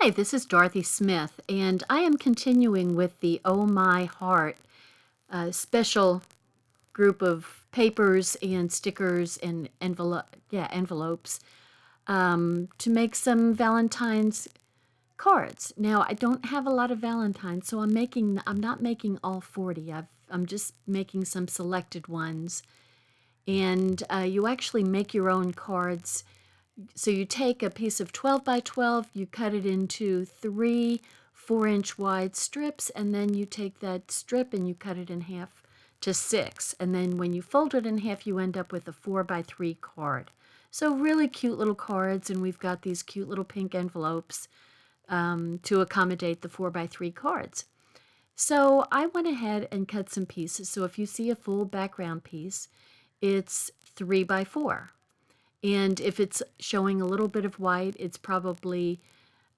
Hi, this is Dorothy Smith, and I am continuing with the Oh My Heart special group of papers and stickers and envelopes to make some Valentine's cards. Now, I don't have a lot of Valentines, so I'm not making all 40. I'm just making some selected ones. And you actually make your own cards. So you take a piece of 12 by 12, you cut it into three 4-inch wide strips, and then you take that strip and you cut it in half to 6. And then when you fold it in half, you end up with a 4 by 3 card. So really cute little cards, and we've got these cute little pink envelopes to accommodate the 4 by 3 cards. So I went ahead and cut some pieces. So if you see a full background piece, it's 3 by 4. And if it's showing a little bit of white, it's probably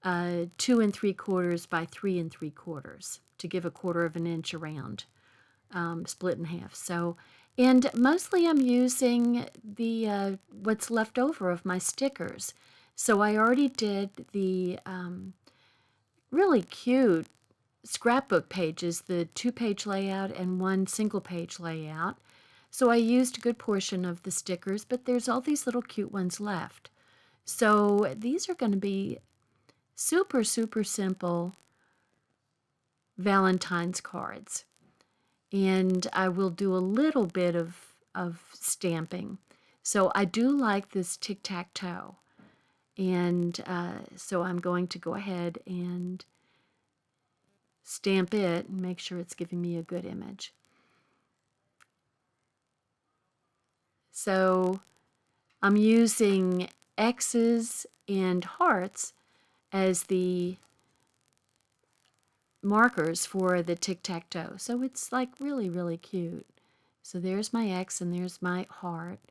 2 3/4 by 3 3/4 to give a 1/4 of an inch around, split in half. So, and mostly I'm using the what's left over of my stickers. So I already did the really cute scrapbook pages, the 2-page layout and 1 single-page layout. So I used a good portion of the stickers, but there's all these little cute ones left. So these are going to be super, super simple Valentine's cards. And I will do a little bit of stamping. So I do like this tic-tac-toe. And so I'm going to go ahead and stamp it and make sure it's giving me a good image. So I'm using X's and hearts as the markers for the tic-tac-toe. So it's like really, really cute. So there's my X and there's my heart.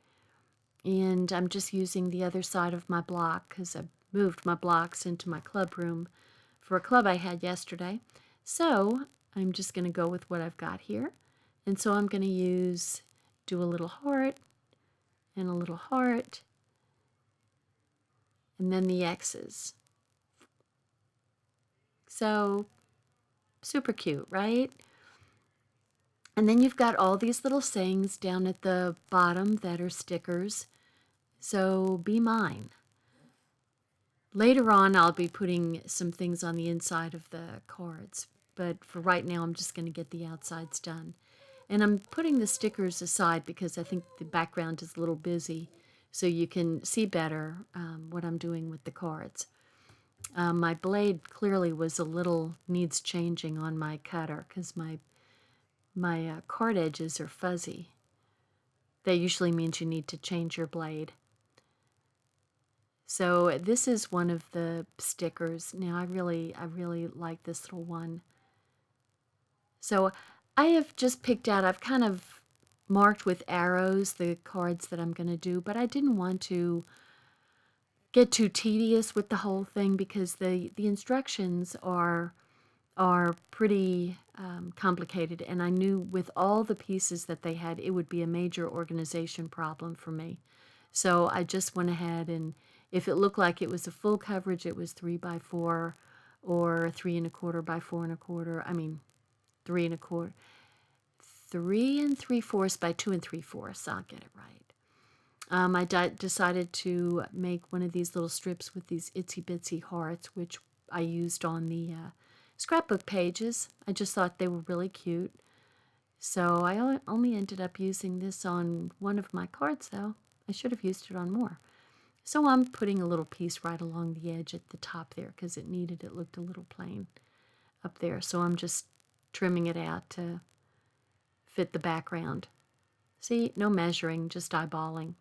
And I'm just using the other side of my block because I moved my blocks into my club room for a club I had yesterday. So I'm just going to go with what I've got here. And so I'm going to do a little heart and a little heart, and then the X's. So super cute, right? And then you've got all these little sayings down at the bottom that are stickers. So be mine. Later on, I'll be putting some things on the inside of the cards, but for right now, I'm just going to get the outsides done. And I'm putting the stickers aside because I think the background is a little busy, so you can see better what I'm doing with the cards. My blade clearly needs changing on my cutter because my card edges are fuzzy. That usually means you need to change your blade. So this is one of the stickers. Now I really like this little one. So I have just picked out, I've kind of marked with arrows the cards that I'm going to do, but I didn't want to get too tedious with the whole thing because the instructions are pretty complicated, and I knew with all the pieces that they had, it would be a major organization problem for me. So I just went ahead, and if it looked like it was a full coverage, it was 3 by 4 or 3 1/4 by 4 1/4. I mean, 3 1/4, 3 3/4 by 2 3/4. I'll get it right. I decided to make one of these little strips with these itsy bitsy hearts, which I used on the scrapbook pages. I just thought they were really cute. So I only ended up using this on one of my cards, though. I should have used it on more. So I'm putting a little piece right along the edge at the top there because it looked a little plain up there. So I'm just trimming it out to fit the background. See, no measuring, just eyeballing.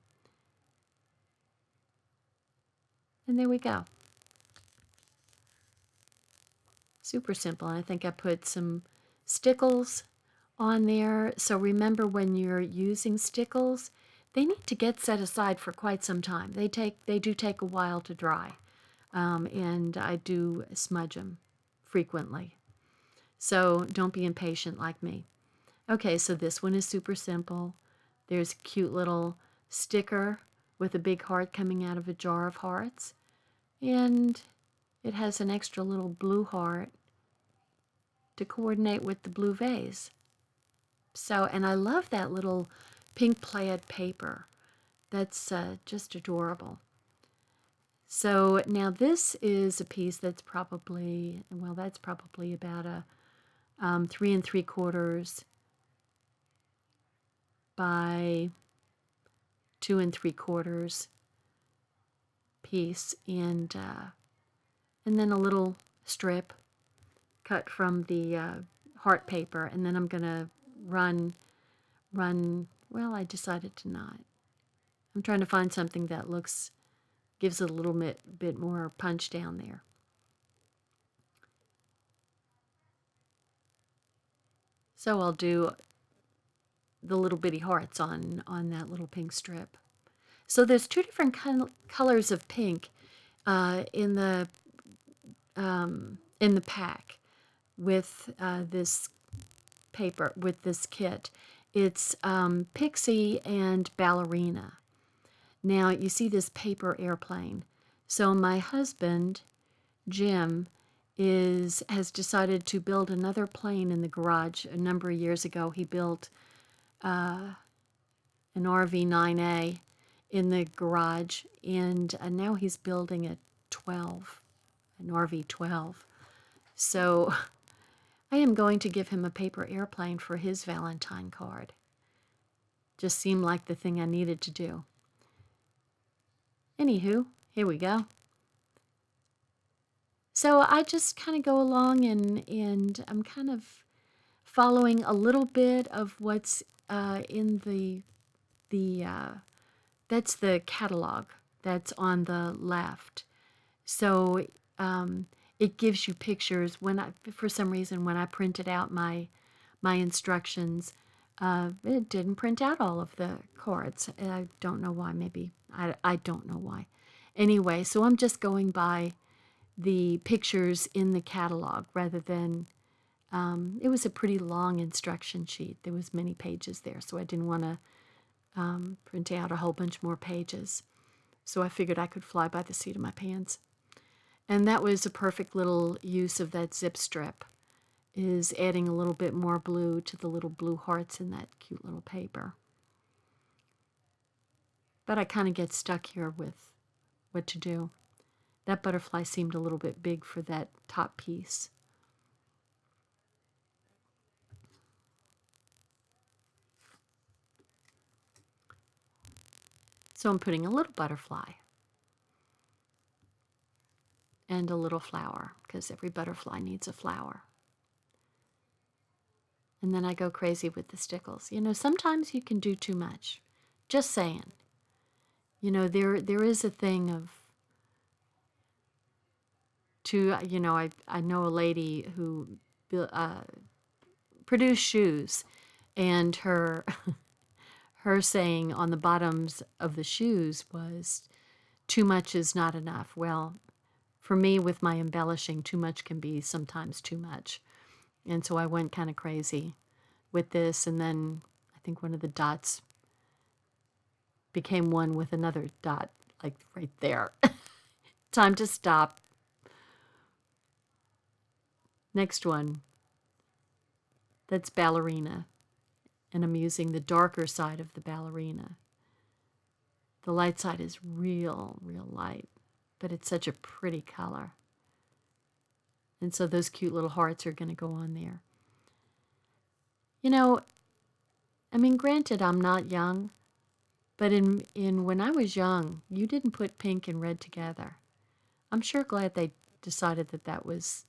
And there we go. Super simple. I think I put some stickles on there. So remember, when you're using stickles, they need to get set aside for quite some time. They do take a while to dry, and I do smudge them frequently. So don't be impatient like me. Okay, so this one is super simple. There's a cute little sticker with a big heart coming out of a jar of hearts. And it has an extra little blue heart to coordinate with the blue vase. So, and I love that little pink plaid paper. That's just adorable. So now this is a piece that's probably, well, that's probably about a 3 3/4 by 2 3/4 piece, and then a little strip cut from the heart paper, and then I'm gonna run. Well, I decided to not. I'm trying to find something that gives it a little bit more punch down there. So I'll do the little bitty hearts on that little pink strip. So there's two different colors of pink in the pack with this paper, with this kit. It's Pixie and Ballerina. Now you see this paper airplane. So my husband, Jim, has decided to build another plane in the garage. A number of years ago, he built an RV-9A in the garage, and now he's building an RV-12. So I am going to give him a paper airplane for his Valentine card. Just seemed like the thing I needed to do. Anywho, here we go. So I just kind of go along and I'm kind of following a little bit of what's in that's the catalog that's on the left. So it gives you pictures. For some reason, when I printed out my instructions, it didn't print out all of the cards. I don't know why. Maybe I don't know why. Anyway, so I'm just going by the pictures in the catalog rather than. It was a pretty long instruction sheet. There was many pages there, so I didn't want to print out a whole bunch more pages. So I figured I could fly by the seat of my pants. And that was a perfect little use of that zip strip, is adding a little bit more blue to the little blue hearts in that cute little paper. But I kind of get stuck here with what to do. That butterfly seemed a little bit big for that top piece. So I'm putting a little butterfly and a little flower, because every butterfly needs a flower. And then I go crazy with the stickles. You know, sometimes you can do too much. Just saying. You know, there is a thing of, I know a lady who produced shoes, and her her saying on the bottoms of the shoes was, too much is not enough. Well, for me, with my embellishing, too much can be sometimes too much. And so I went kind of crazy with this, and then I think one of the dots became one with another dot, like right there. Time to stop. Next one. That's Ballerina. And I'm using the darker side of the Ballerina. The light side is real light, but it's such a pretty color. And so those cute little hearts are going to go on there. You know, I mean, granted, I'm not young, but in when I was young, you didn't put pink and red together. I'm sure glad they decided that was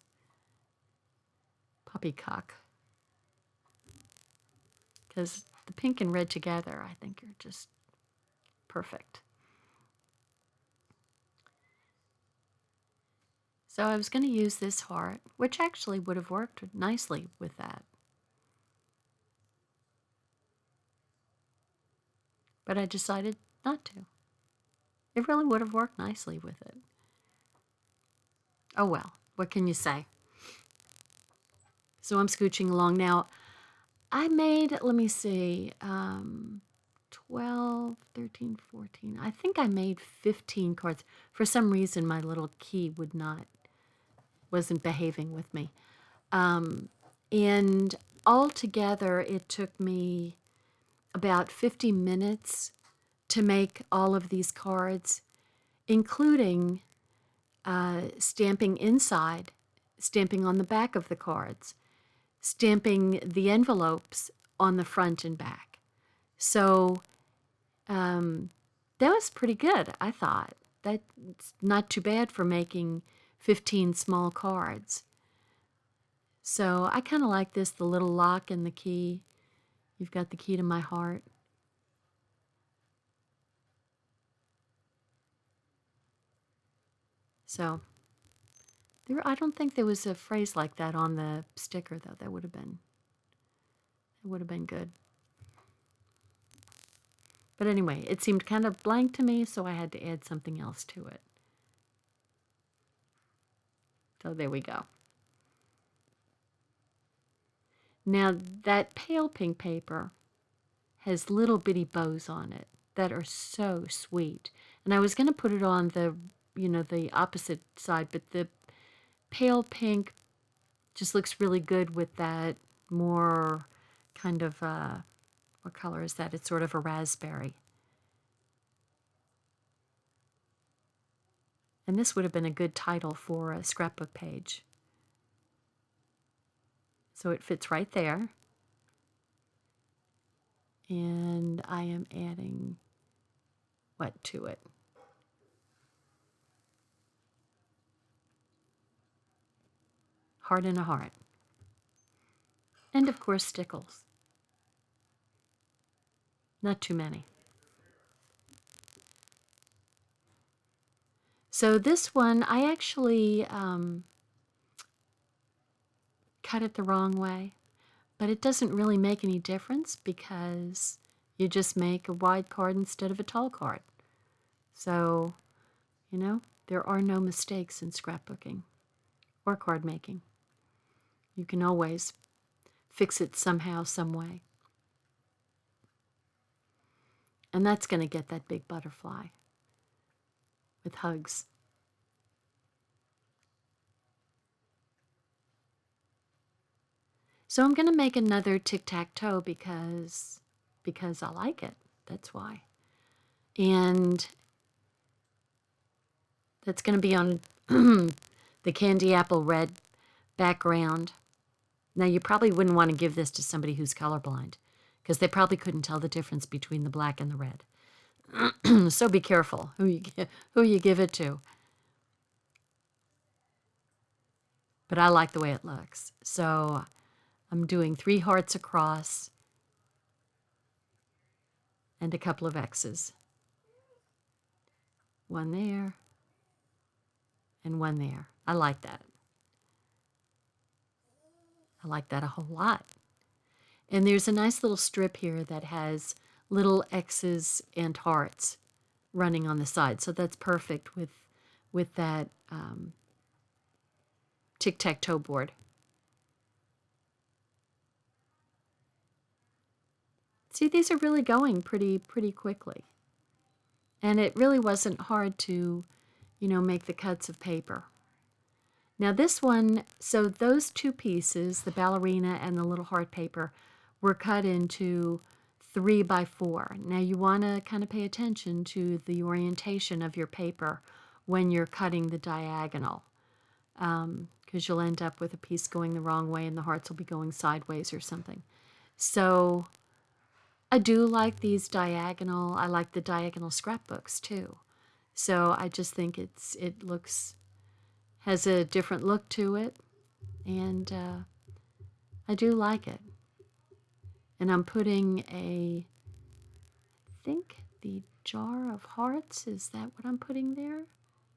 poppycock. Because the pink and red together, I think, are just perfect. So I was going to use this heart, which actually would have worked nicely with that. But I decided not to. It really would have worked nicely with it. Oh well, what can you say? So I'm scooching along now. I made, let me see, 12, 13, 14. I think I made 15 cards. For some reason, my little key would not wasn't behaving with me. And altogether, it took me about 50 minutes to make all of these cards, including stamping inside, stamping on the back of the cards, stamping the envelopes on the front and back. So that was pretty good, I thought. That's not too bad for making 15 small cards. So I kind of like this, the little lock and the key. You've got the key to my heart. So I don't think there was a phrase like that on the sticker, though. That would have been good. But anyway, it seemed kind of blank to me, so I had to add something else to it. So there we go. Now, that pale pink paper has little bitty bows on it that are so sweet. And I was going to put it on the, the opposite side, but the pale pink just looks really good with that more kind of, what color is that? It's sort of a raspberry. And this would have been a good title for a scrapbook page. So it fits right there. And I am adding what to it? Heart and a heart. And of course, stickles. Not too many. So this one, I actually cut it the wrong way, but it doesn't really make any difference because you just make a wide card instead of a tall card. So, there are no mistakes in scrapbooking or card making. You can always fix it somehow, some way. And that's going to get that big butterfly with hugs. So I'm going to make another tic-tac-toe because I like it. That's why. And that's going to be on the candy apple red background. Now, you probably wouldn't want to give this to somebody who's colorblind because they probably couldn't tell the difference between the black and the red. So be careful who you give it to. But I like the way it looks. So I'm doing 3 hearts across and a couple of X's. One there and one there. I like that. I like that a whole lot. And there's a nice little strip here that has little X's and hearts running on the side. So that's perfect with that tic-tac-toe board. See, these are really going pretty quickly. And it really wasn't hard to, make the cuts of paper. Now this one, so those 2 pieces, the ballerina and the little heart paper, were cut into 3 by 4. Now you want to kind of pay attention to the orientation of your paper when you're cutting the diagonal, because you'll end up with a piece going the wrong way and the hearts will be going sideways or something. So I do like these diagonal. I like the diagonal scrapbooks too. So I just think it has a different look to it, and I do like it. And I'm putting I think the jar of hearts, is that what I'm putting there?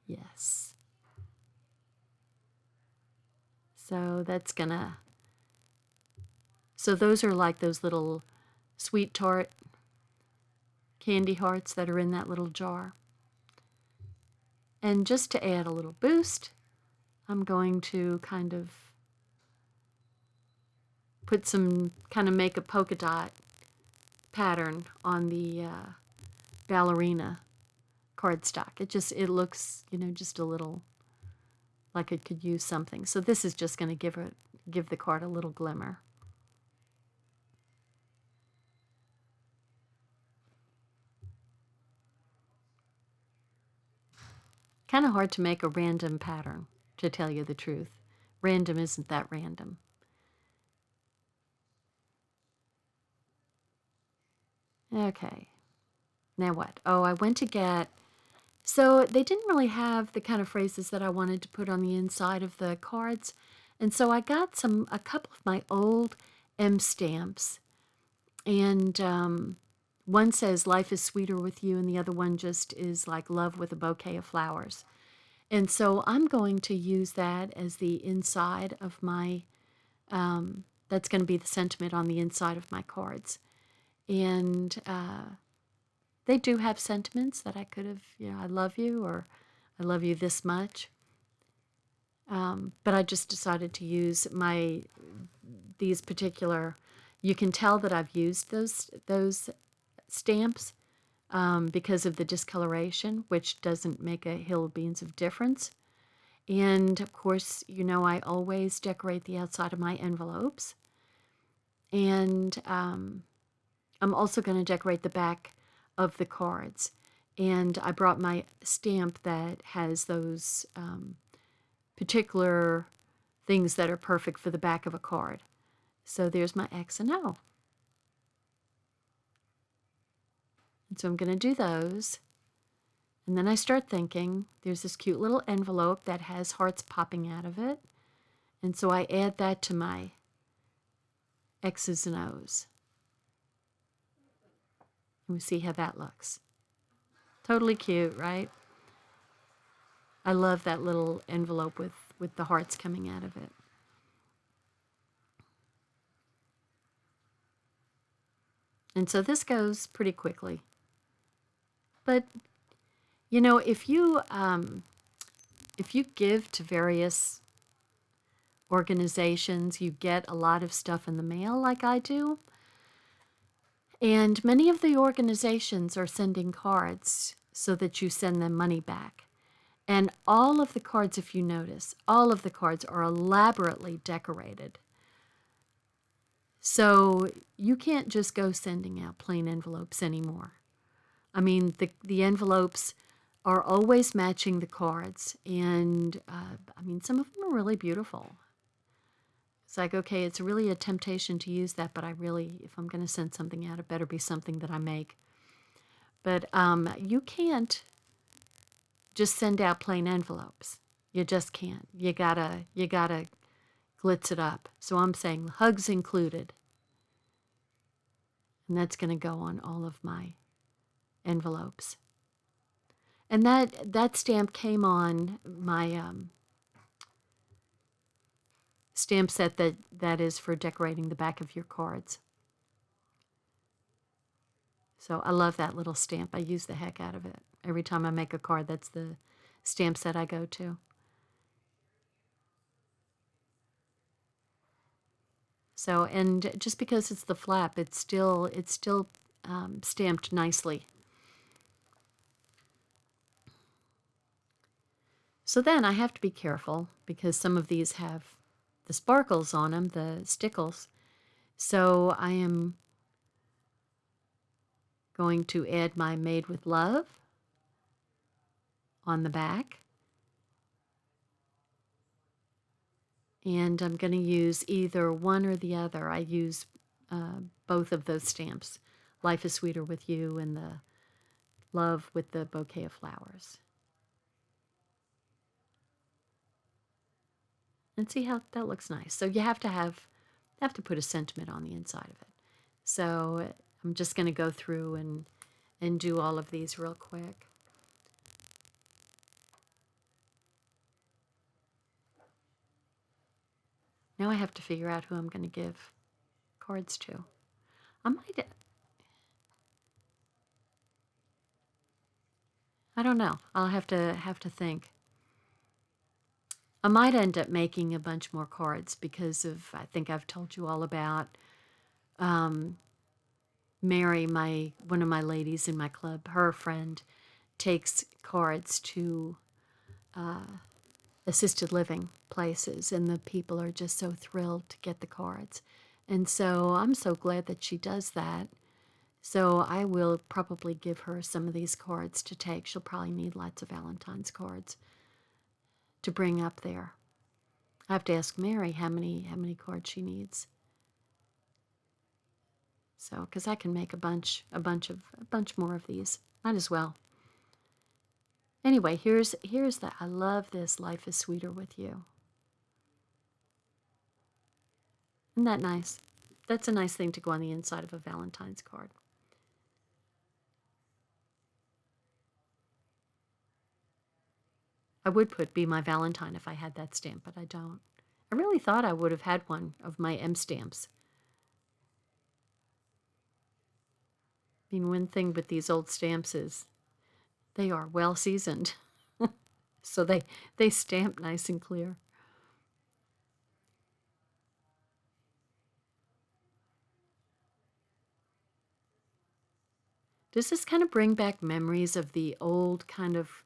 Yes. So so those are like those little sweet tart candy hearts that are in that little jar. And just to add a little boost, I'm going to kind of make a polka dot pattern on the ballerina cardstock. It looks, just a little like it could use something. So this is just going to give the card a little glimmer. Kind of hard to make a random pattern, to tell you the truth. Random isn't that random. Okay. Now what? Oh, I went to get... So they didn't really have the kind of phrases that I wanted to put on the inside of the cards. And so I got a couple of my old M stamps. And one says, "Life is sweeter with you," and the other one just is like "Love with a bouquet of flowers." And so I'm going to use that as the inside of my, that's going to be the sentiment on the inside of my cards. And they do have sentiments that I could have, I love you, or I love you this much. But I just decided to use these particular, you can tell that I've used those stamps because of the discoloration, which doesn't make a hill of beans of difference. And of course, I always decorate the outside of my envelopes. And I'm also going to decorate the back of the cards. And I brought my stamp that has those particular things that are perfect for the back of a card. So there's my X and O. And so I'm going to do those. And then I start thinking, there's this cute little envelope that has hearts popping out of it. And so I add that to my X's and O's. And we see how that looks. Totally cute, right? I love that little envelope with the hearts coming out of it. And so this goes pretty quickly. But, if you give to various organizations, you get a lot of stuff in the mail like I do. And many of the organizations are sending cards so that you send them money back. And all of the cards, if you notice, all of the cards are elaborately decorated. So you can't just go sending out plain envelopes anymore. I mean, the envelopes are always matching the cards. And, some of them are really beautiful. It's like, okay, it's really a temptation to use that, but if I'm going to send something out, it better be something that I make. But you can't just send out plain envelopes. You just can't. You gotta glitz it up. So I'm saying hugs included. And that's going to go on all of my envelopes. And that stamp came on my stamp set that is for decorating the back of your cards. So I love that little stamp. I use the heck out of it. Every time I make a card, that's the stamp set I go to. So, and just because it's the flap, it's still stamped nicely. So then I have to be careful because some of these have the sparkles on them, the stickles. So I am going to add my Made with Love on the back. And I'm going to use either one or the other. I use both of those stamps. Life is Sweeter with You and the Love with the Bouquet of Flowers. And see how that looks nice. So you have to put a sentiment on the inside of it. So I'm just going to go through and do all of these real quick. Now I have to figure out who I'm going to give cards to. I don't know. I'll have to think. I might end up making a bunch more cards because I think I've told you all about Mary, one of my ladies in my club. Her friend takes cards to assisted living places, and the people are just so thrilled to get the cards. And so I'm so glad that she does that. So I will probably give her some of these cards to take. She'll probably need lots of Valentine's cards to bring up there. I have to ask Mary how many cards she needs. So, because I can make a bunch more of these. Might as well. Anyway, here's the, I love this Life is Sweeter with You. Isn't that nice? That's a nice thing to go on the inside of a Valentine's card. I would put Be My Valentine if I had that stamp, but I don't. I really thought I would have had one of my M stamps. I mean, one thing with these old stamps is they are well seasoned. So they stamp nice and clear. Does this kind of bring back memories of the old kind of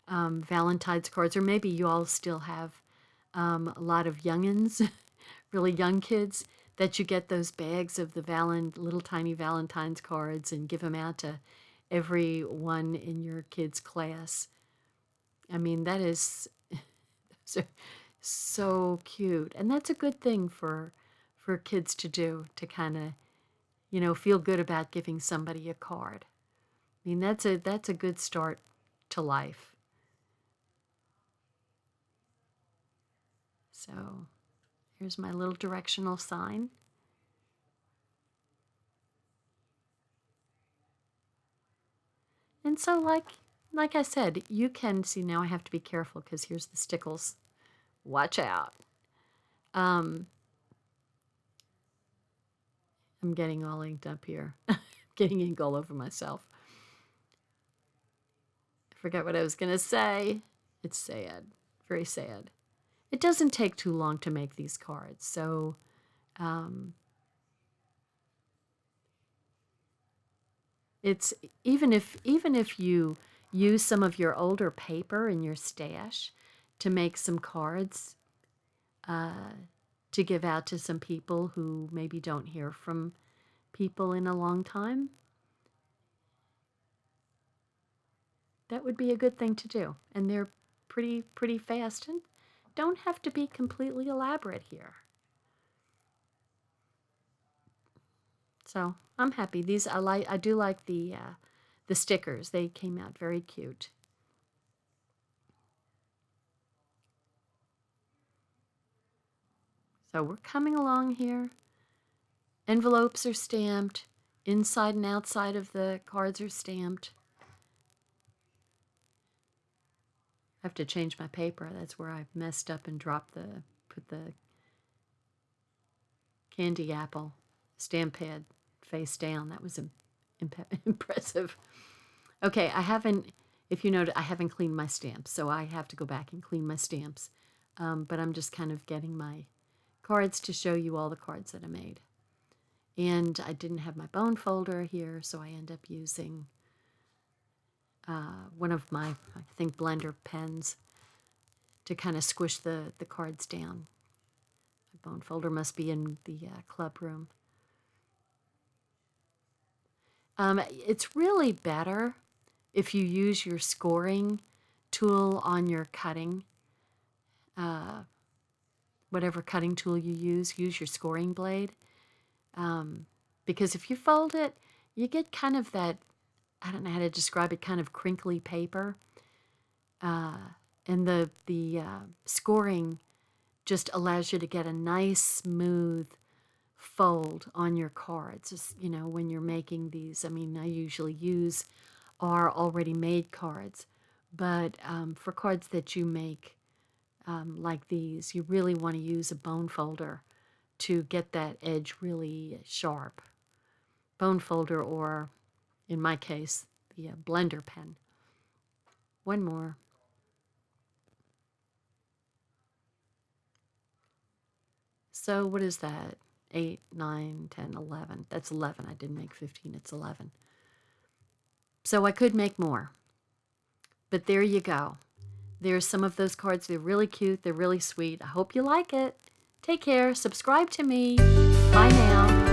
Valentine's cards? Or maybe you all still have a lot of youngins, really young kids, that you get those bags of the little tiny Valentine's cards and give them out to everyone in your kids' class. I mean, that is so cute. And that's a good thing for kids to do, to kind of, feel good about giving somebody a card. I mean, that's a good start to life. So here's my little directional sign. And so like I said, you can see, now I have to be careful because here's the stickles. Watch out. I'm getting all inked up here. Getting ink all over myself. I forgot what I was going to say. It's sad. Very sad. It doesn't take too long to make these cards. So it's even if you use some of your older paper in your stash to make some cards to give out to some people who maybe don't hear from people in a long time, that would be a good thing to do. And they're pretty fast and don't have to be completely elaborate here. So I'm happy. These I do like the stickers. They came out very cute. So we're coming along here. Envelopes are stamped. Inside and outside of the cards are stamped. I have to change my paper. That's where I messed up and put the candy apple stamp pad face down. That was impressive. Okay, if you notice, I haven't cleaned my stamps, so I have to go back and clean my stamps. But I'm just kind of getting my cards to show you all the cards that I made. And I didn't have my bone folder here, so I end up using one of my, I think, blender pens to kind of squish the cards down. My bone folder must be in the club room. It's really better if you use your scoring tool on your cutting. Whatever cutting tool you use your scoring blade. Because if you fold it, you get kind of that, I don't know how to describe it, kind of crinkly paper. And the scoring just allows you to get a nice, smooth fold on your cards. Just, when you're making these, I mean, I usually use our already made cards. But for cards that you make like these, you really want to use a bone folder to get that edge really sharp. Bone folder, or in my case, the blender pen. One more. So what is that? 8, 9, 10, 11. That's 11. I didn't make 15. It's 11. So I could make more. But there you go. There's some of those cards. They're really cute. They're really sweet. I hope you like it. Take care. Subscribe to me. Bye now.